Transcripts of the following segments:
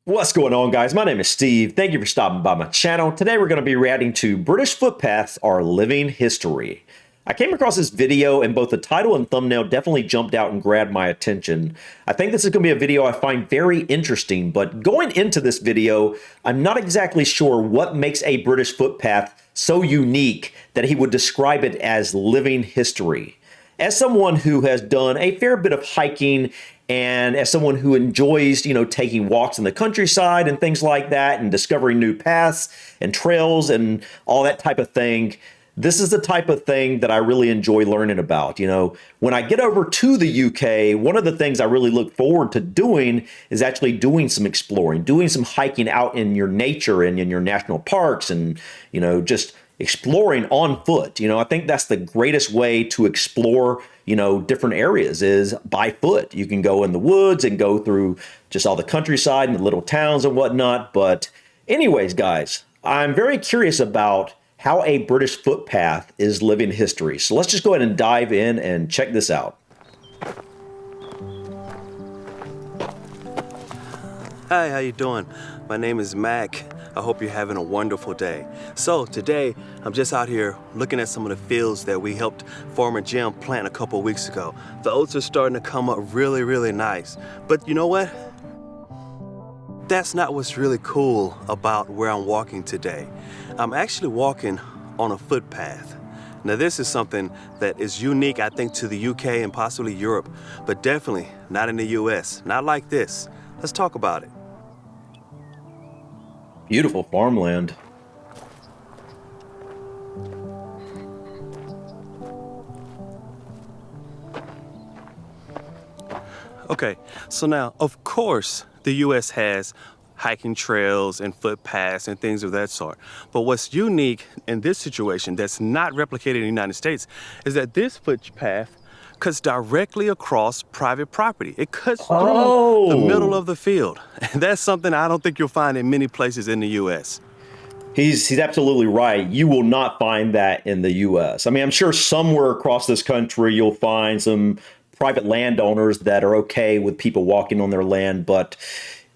What's going on, guys? My name is Steve. Thank you for stopping by my channel. Today we're going to be reacting to British footpaths are living history. I came across this video and both the title and thumbnail definitely jumped out and grabbed my attention. I think this is going to be a video I find very interesting, but going into this video, I'm not exactly sure what makes a British footpath so unique that he would describe it as living history. As someone who has done a fair bit of hiking and as someone who enjoys, taking walks in the countryside and things like that and discovering new paths and trails and all that type of thing, this is the type of thing that I really enjoy learning about. When I get over to the UK, one of the things I really look forward to doing is actually doing some exploring, doing some hiking out in your nature and in your national parks and, just exploring on foot. I think that's the greatest way to explore, different areas is by foot. You can go in the woods and go through just all the countryside and the little towns and whatnot. But anyways, guys, I'm very curious about how a British footpath is living history. So let's just go ahead and dive in and check this out. Hi, how you doing? My name is Mac. I hope you're having a wonderful day. So today, I'm just out here looking at some of the fields that we helped Farmer Jim plant a couple of weeks ago. The oats are starting to come up really, really nice. But you know what? That's not what's really cool about where I'm walking today. I'm actually walking on a footpath. Now this is something that is unique, I think, to the UK and possibly Europe, but definitely not in the US, not like this. Let's talk about it. Beautiful farmland. Okay, so now, of course, the US has hiking trails and footpaths and things of that sort. But what's unique in this situation that's not replicated in the United States is that this footpath cuts directly across private property. It cuts through the middle of the field. And that's something I don't think you'll find in many places in the US. He's absolutely right. You will not find that in the US. I mean, I'm sure somewhere across this country you'll find some private landowners that are okay with people walking on their land, but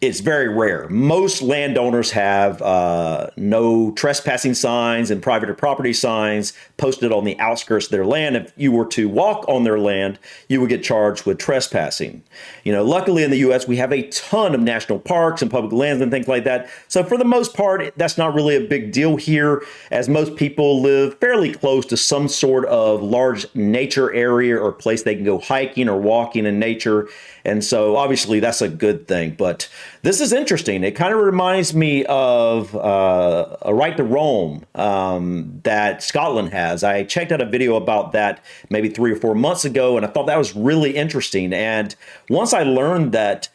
it's very rare. Most landowners have no trespassing signs and private property signs posted on the outskirts of their land. If you were to walk on their land, you would get charged with trespassing. Luckily in the US, we have a ton of national parks and public lands and things like that. So for the most part, that's not really a big deal here, as most people live fairly close to some sort of large nature area or place they can go hiking or walking in nature. And so obviously that's a good thing. But this is interesting. It kind of reminds me of a right to roam that Scotland has. I checked out a video about that maybe 3 or 4 months ago, and I thought that was really interesting. And once I learned that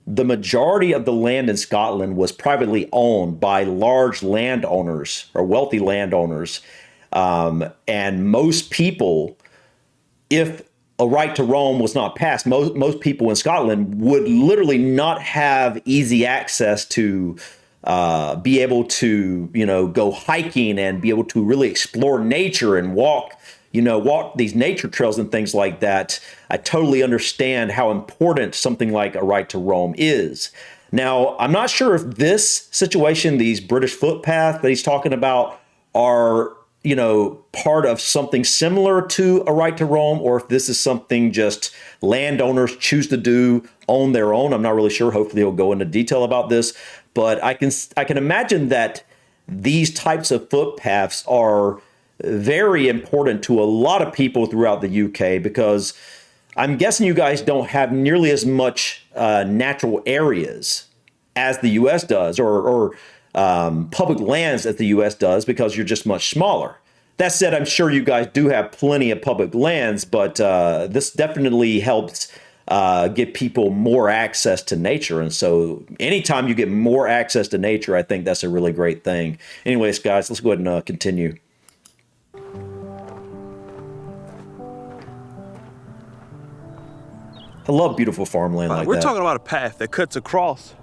the majority of the land in Scotland was privately owned by large landowners or wealthy landowners, and most people, if a right to roam was not passed, most people in Scotland would literally not have easy access to be able to, go hiking and be able to really explore nature and walk these nature trails and things like that. I totally understand how important something like a right to roam is. Now, I'm not sure if this situation, these British footpaths that he's talking about, are part of something similar to a right to roam, or if this is something just landowners choose to do on their own. I'm not really sure. Hopefully he'll go into detail about this, but I can imagine that these types of footpaths are very important to a lot of people throughout the UK, because I'm guessing you guys don't have nearly as much natural areas as the US does, or public lands as the US does, because you're just much smaller. That said, I'm sure you guys do have plenty of public lands, but this definitely helps give people more access to nature. And so anytime you get more access to nature, I think that's a really great thing. Anyways, guys, let's go ahead and continue. I love beautiful farmland like We're that. talking about a path that cuts across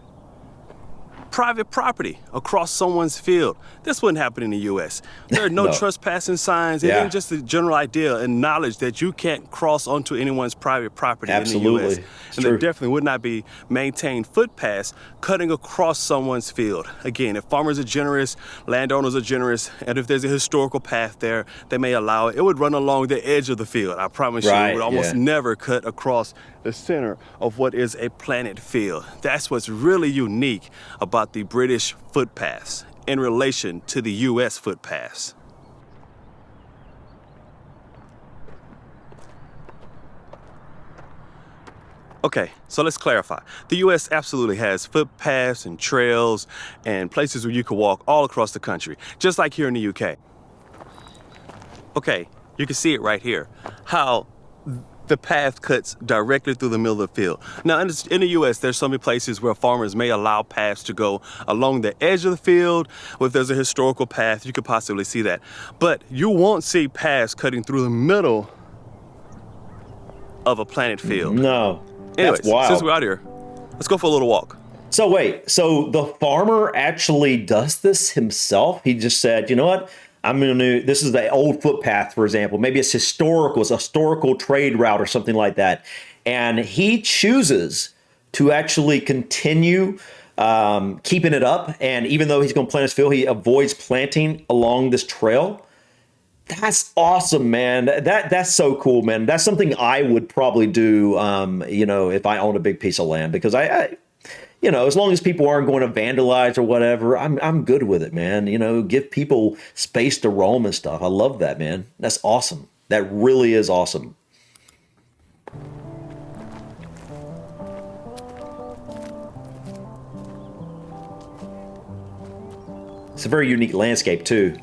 private property across someone's field. This wouldn't happen in the U.S. There are no No. trespassing signs, and then just the general idea and knowledge that you can't cross onto anyone's private property in the Absolutely. U.S. It's And true. there definitely would not be maintained footpaths cutting across someone's field. Again, if farmers are generous, landowners are generous, and if there's a historical path there, they may allow it. It would run along the edge of the field. I promise you, Right, it would almost yeah. never cut across the center of what is a planted field. That's what's really unique about the British footpaths in relation to the U.S. footpaths. Okay, so let's clarify. The U.S. absolutely has footpaths and trails and places where you can walk all across the country, just like here in the U.K. Okay, you can see it right here, how the path cuts directly through the middle of the field. Now, in the U.S., there's so many places where farmers may allow paths to go along the edge of the field. If there's a historical path, you could possibly see that. But you won't see paths cutting through the middle of a planted field. No. Anyways, That's wild. since we're out here, let's go for a little walk. So wait, so the farmer actually does this himself? He just said, you know what? This is the old footpath, for example. Maybe it's a historical trade route or something like that. And he chooses to actually continue keeping it up. And even though he's going to plant his field, he avoids planting along this trail. That's awesome, man. That's so cool, man. That's something I would probably do, if I own a big piece of land, because I as long as people aren't going to vandalize or whatever, I'm good with it, man. Give people space to roam and stuff. I love that, man. That's awesome. That really is awesome. It's a very unique landscape too.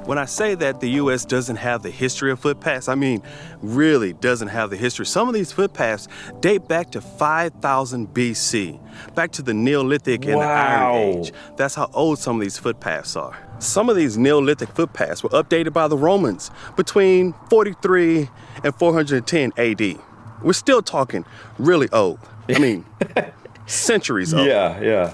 When I say that the U.S. doesn't have the history of footpaths, I mean really doesn't have the history. Some of these footpaths date back to 5000 BC, back to the Neolithic and the Iron Age. That's how old some of these footpaths are. Some of these Neolithic footpaths were updated by the Romans between 43 and 410 AD. We're still talking really old. I mean, centuries old. Yeah.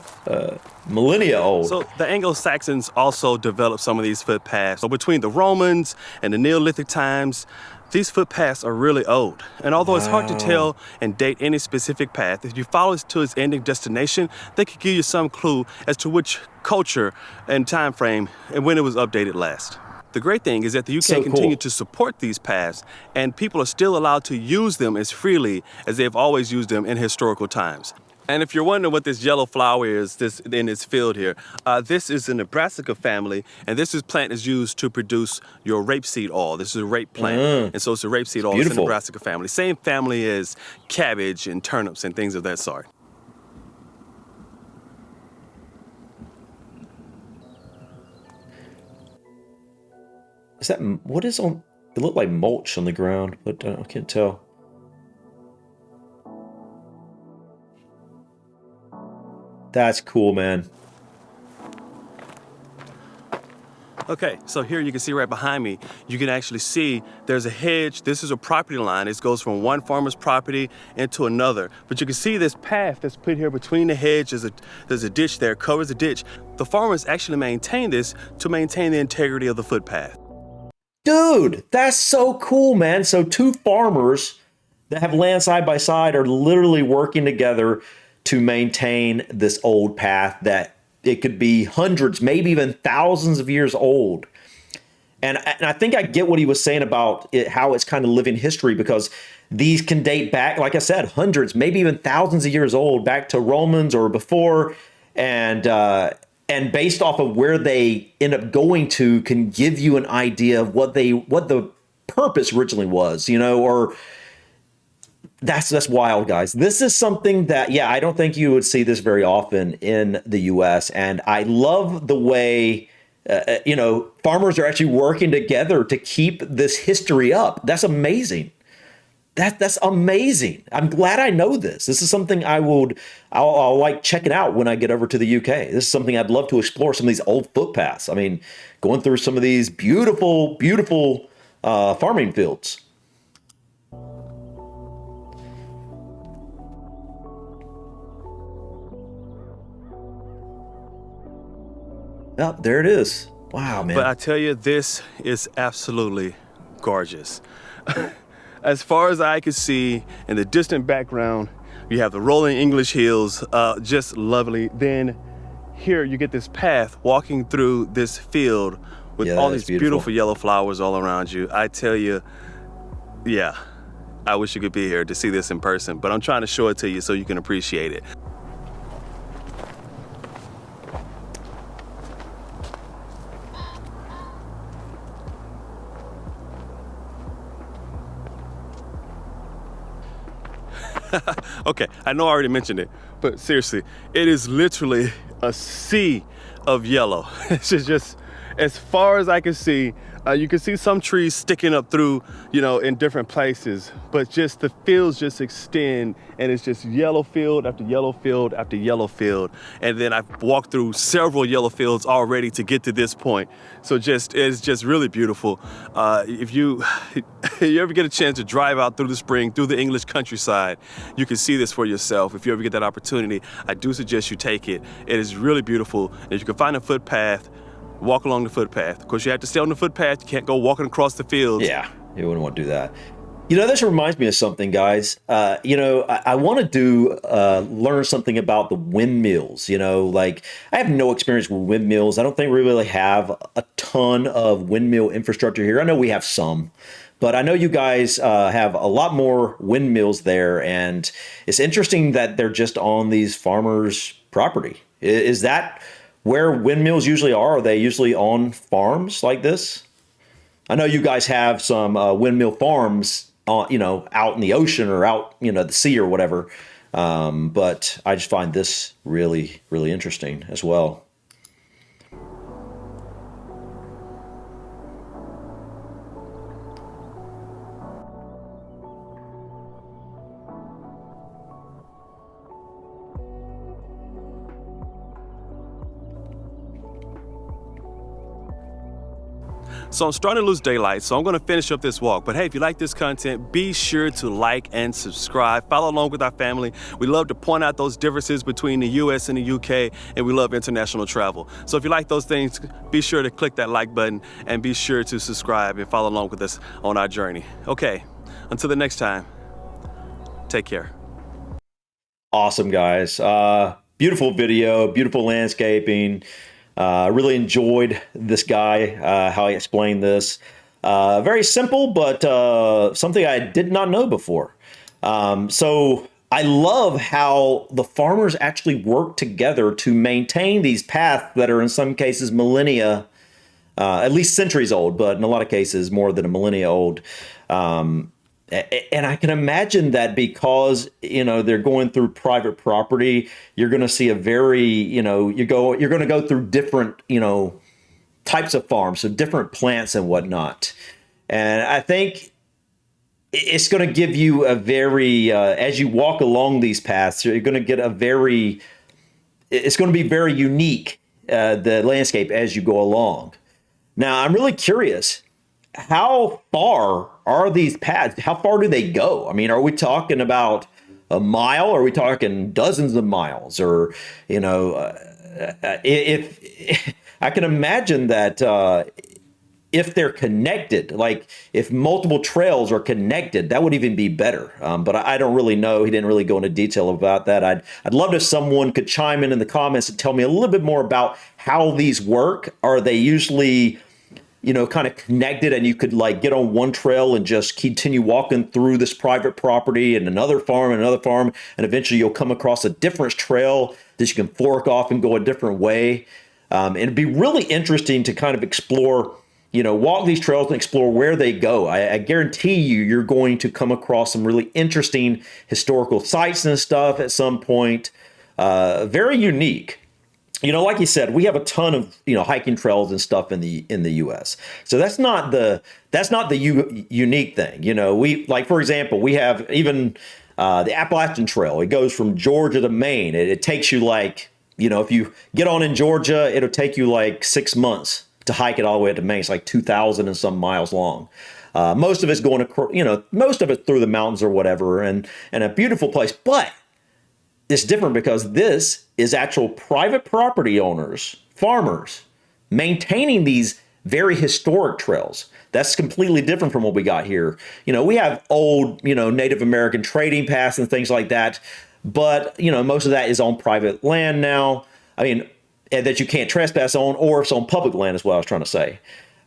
Millennia old. So the Anglo-Saxons also developed some of these footpaths. So between the Romans and the Neolithic times, these footpaths are really old. And although it's hard to tell and date any specific path, if you follow it to its ending destination, they could give you some clue as to which culture and time frame and when it was updated last. The great thing is that the UK continued to support these paths, and people are still allowed to use them as freely as they've always used them in historical times. And if you're wondering what this yellow flower is in this field here, this is a brassica family, and this plant is used to produce your rapeseed oil. This is a rape plant, and so it's a rapeseed oil. It's in the brassica family. Same family as cabbage and turnips and things of that sort. What is on? It looked like mulch on the ground, but I can't tell. That's cool, man. Okay, so here you can see right behind me, you can actually see there's a hedge. This is a property line. It goes from one farmer's property into another. But you can see this path that's put here between the hedge. There's a ditch there, covers the ditch. The farmers actually maintain this to maintain the integrity of the footpath. Dude, that's so cool, man. So two farmers that have land side by side are literally working together to maintain this old path that it could be hundreds, maybe even thousands of years old. And I think I get what he was saying about it, how it's kind of living history, because these can date back, like I said, hundreds, maybe even thousands of years old, back to Romans or before. And based off of where they end up going to can give you an idea of what the purpose originally was, or that's wild, guys. This is something that, I don't think you would see this very often in the U.S. And I love the way, farmers are actually working together to keep this history up. That's amazing. That's amazing. I'm glad I know this. This is something I'll like check it out when I get over to the UK. This is something I'd love to explore, some of these old footpaths. I mean, going through some of these beautiful, beautiful farming fields. Yep, there it is. Wow, But man. I tell you, this is absolutely gorgeous. As far as I could see in the distant background, you have the rolling English hills, just lovely. Then here you get this path walking through this field with Yeah, all that is these beautiful. beautiful yellow flowers all around you. I tell you, yeah, I wish you could be here to see this in person, but I'm trying to show it to you so you can appreciate it. Okay, I know I already mentioned it, but seriously, it is literally a sea of yellow. It's just as far as I can see. You can see some trees sticking up through, in different places, but just the fields just extend, and it's just yellow field after yellow field after yellow field. And then I've walked through several yellow fields already to get to this point. So it's just really beautiful. If you you ever get a chance to drive out through the spring, through the English countryside, you can see this for yourself. If you ever get that opportunity, I do suggest you take it. It is really beautiful. And if you can find a footpath, walk along the footpath. Of course, you have to stay on the footpath. You can't go walking across the fields. Yeah, you wouldn't want to do that. This reminds me of something, guys. I want to learn something about the windmills. Like I have no experience with windmills. I don't think we really have a ton of windmill infrastructure here. I know we have some, but I know you guys have a lot more windmills there. And it's interesting that they're just on these farmers' property. Is that where windmills usually are? Are they usually on farms like this? I know you guys have some windmill farms, out in the ocean or out, the sea or whatever. But I just find this really, really interesting as well. So I'm starting to lose daylight, so I'm going to finish up this walk. But hey, if you like this content, be sure to like and subscribe. Follow along with our family. We love to point out those differences between the US and the UK, and we love international travel. So if you like those things, be sure to click that like button and be sure to subscribe and follow along with us on our journey. Okay, until the next time, take care. Awesome, guys. Beautiful video, beautiful landscaping. Really enjoyed this guy, how he explained this. Very simple, but something I did not know before. So I love how the farmers actually work together to maintain these paths that are in some cases millennia, at least centuries old, but in a lot of cases more than a millennia old. And I can imagine that because, they're going through private property, you're going to see a very, you're going to go through different, types of farms, so different plants and whatnot. And I think it's going to give you a very, as you walk along these paths, you're going to get it's going to be very unique, the landscape as you go along. Now, I'm really curious. How far are these paths? How far do they go? I mean, are we talking about a mile? Are we talking dozens of miles? Or, if I can imagine that if they're connected, like if multiple trails are connected, that would even be better. But I don't really know. He didn't really go into detail about that. I'd love if someone could chime in the comments and tell me a little bit more about how these work. Are they usually kind of connected and you could like get on one trail and just continue walking through this private property and another farm and another farm. And eventually you'll come across a different trail that you can fork off and go a different way. And it'd be really interesting to kind of explore, walk these trails and explore where they go. I guarantee you're going to come across some really interesting historical sites and stuff at some point. Very unique. Like you said, we have a ton of hiking trails and stuff in the U.S. So that's not the unique thing. We like, for example, we have even the Appalachian Trail. It goes from Georgia to Maine. It takes you like if you get on in Georgia, it'll take you like 6 months to hike it all the way up to Maine. It's like 2,000 and some miles long. Most of it's going to most of it through the mountains or whatever, and a beautiful place, but it's different because this is actual private property owners, farmers, maintaining these very historic trails. That's completely different from what we got here. We have old, Native American trading paths and things like that, but, most of that is on private land now. And that you can't trespass on, or it's on public land is what I was trying to say.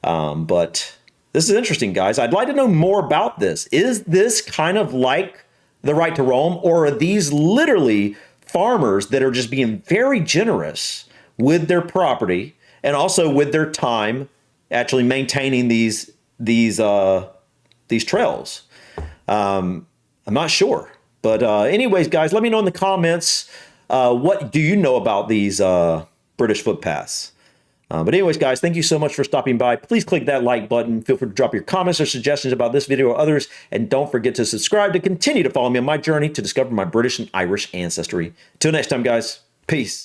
But this is interesting, guys. I'd like to know more about this. Is this kind of like the right to roam, or are these literally farmers that are just being very generous with their property and also with their time actually maintaining these trails? I'm not sure. But anyways, guys, let me know in the comments, what do you know about these British footpaths? But anyways, guys, thank you so much for stopping by. Please click that like button. Feel free to drop your comments or suggestions about this video or others. And don't forget to subscribe to continue to follow me on my journey to discover my British and Irish ancestry. Till next time, guys. Peace.